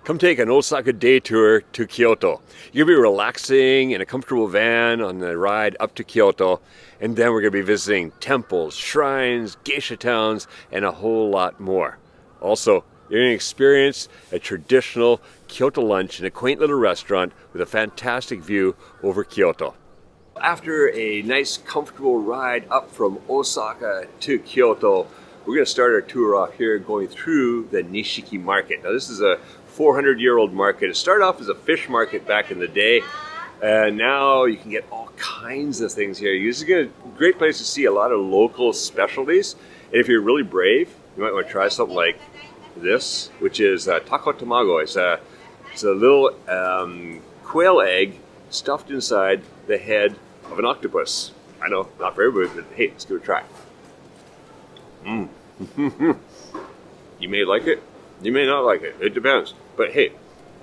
Come take an Osaka day tour to Kyoto. You're going to be relaxing in a comfortable van on the ride up to Kyoto, and then we're going to be visiting temples, shrines, geisha towns, and a whole lot more. Also, you're going to experience a traditional Kyoto lunch in a quaint little restaurant with a fantastic view over Kyoto. After a nice comfortable ride up from Osaka to Kyoto, we're going to start our tour off here going through the Nishiki Market. Now this is a 400-year-old market. It started off as a fish market back in the day, and now you can get all kinds of things here. This is a great place to see a lot of local specialties, and if you're really brave, you might want to try something like this, which is tako tamago. It's a little quail egg stuffed inside the head of an octopus. I know, not for everybody, but hey, let's give it a try. You may like it, you may not like it. It depends. But hey,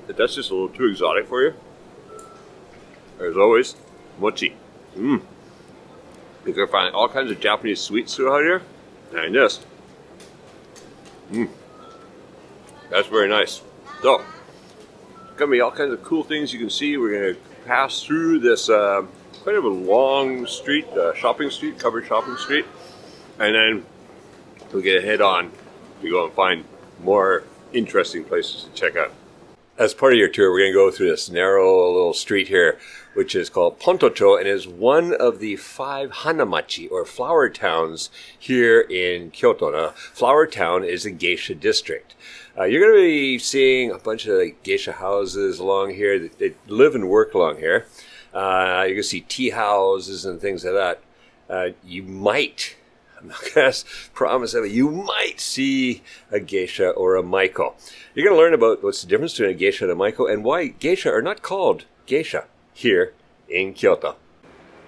if that's just a little too exotic for you, as always, mochi. You can find all kinds of Japanese sweets throughout here, and this. That's very nice. So, there's going to be all kinds of cool things you can see. We're going to pass through this quite of a long street, shopping street, covered shopping street, and then we'll get a head on to go and find more interesting places to check out. As part of your tour, we're going to go through this narrow little street here, which is called Pontoto, and is one of the 5 hanamachi, or flower towns, here in Kyoto. Now, Flower Town is a geisha district. You're going to be seeing a bunch of geisha houses along here. They live and work along here. You're going to see tea houses and things like that. You might, I'm not going to promise that, but you might see a geisha or a maiko. You're going to learn about what's the difference between a geisha and a maiko, and why geisha are not called geisha here in Kyoto.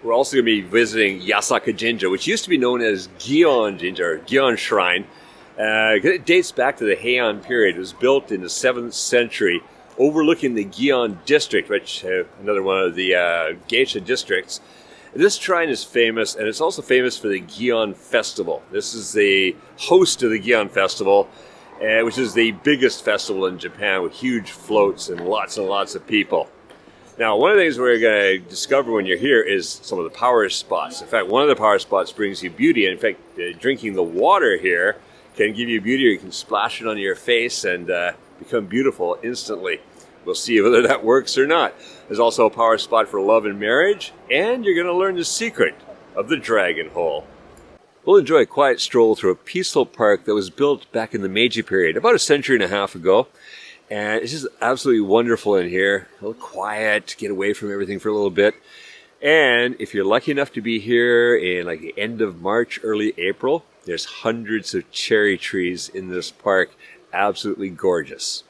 We're also going to be visiting Yasaka Jinja, which used to be known as Gion Jinja, or Gion Shrine. It dates back to the Heian period. It was built in the 7th century, overlooking the Gion district, which another one of the geisha districts. This shrine is famous, and it's also famous for the Gion Festival. This is the host of the Gion Festival, which is the biggest festival in Japan with huge floats and lots of people. Now, one of the things we're going to discover when you're here is some of the power spots. In fact, one of the power spots brings you beauty. In fact, drinking the water here can give you beauty, or you can splash it on your face and become beautiful instantly. We'll see whether that works or not. There's also a power spot for love and marriage, and you're going to learn the secret of the dragon hole. We'll enjoy a quiet stroll through a peaceful park that was built back in the Meiji period, about a century and a half ago. And it's just absolutely wonderful in here. A little quiet, get away from everything for a little bit. And if you're lucky enough to be here in like the end of March, early April, there's hundreds of cherry trees in this park. Absolutely gorgeous.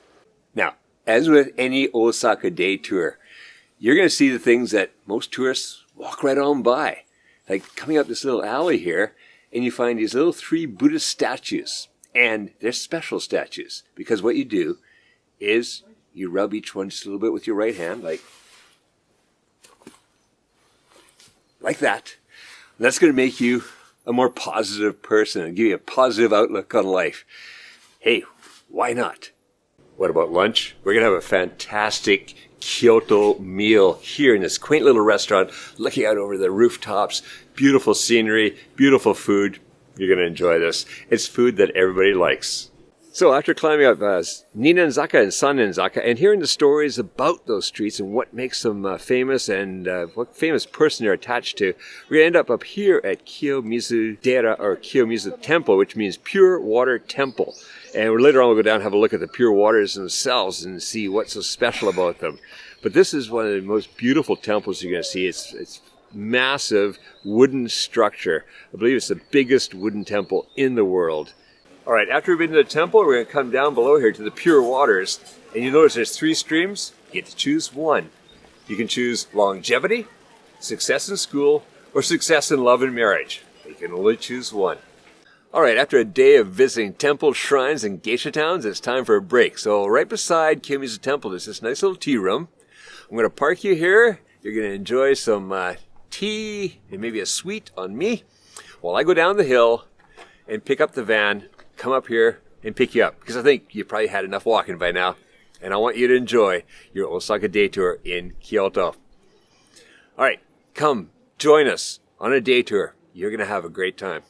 Now, as with any Osaka day tour, you're going to see the things that most tourists walk right on by. Like coming up this little alley here, and you find these little 3 Buddhist statues. And they're special statues, because what you do is you rub each one just a little bit with your right hand, like that. And that's going to make you a more positive person and give you a positive outlook on life. Hey, why not? What about lunch? We're going to have a fantastic Kyoto meal here in this quaint little restaurant, looking out over the rooftops, beautiful scenery, beautiful food. You're going to enjoy this. It's food that everybody likes. So after climbing up Ninenzaka and Sanenzaka and hearing the stories about those streets and what makes them famous and what famous person they're attached to, we're going to end up here at Kiyomizudera, or Kiyomizu Temple, which means pure water temple. And later on we'll go down and have a look at the pure waters themselves and see what's so special about them. But this is one of the most beautiful temples you're going to see. It's massive wooden structure. I believe it's the biggest wooden temple in the world. All right, after we've been to the temple, we're going to come down below here to the pure waters. And you notice there's 3 streams. You get to choose one. You can choose longevity, success in school, or success in love and marriage. You can only choose one. All right, after a day of visiting temples, shrines, and geisha towns, it's time for a break. So right beside Kiyomizu Temple, there's this nice little tea room. I'm going to park you here. You're going to enjoy some tea and maybe a sweet on me while I go down the hill and pick up the van, come up here and pick you up, because I think you probably had enough walking by now, and I want you to enjoy your Osaka day tour in Kyoto. All right, come join us on a day tour. You're going to have a great time.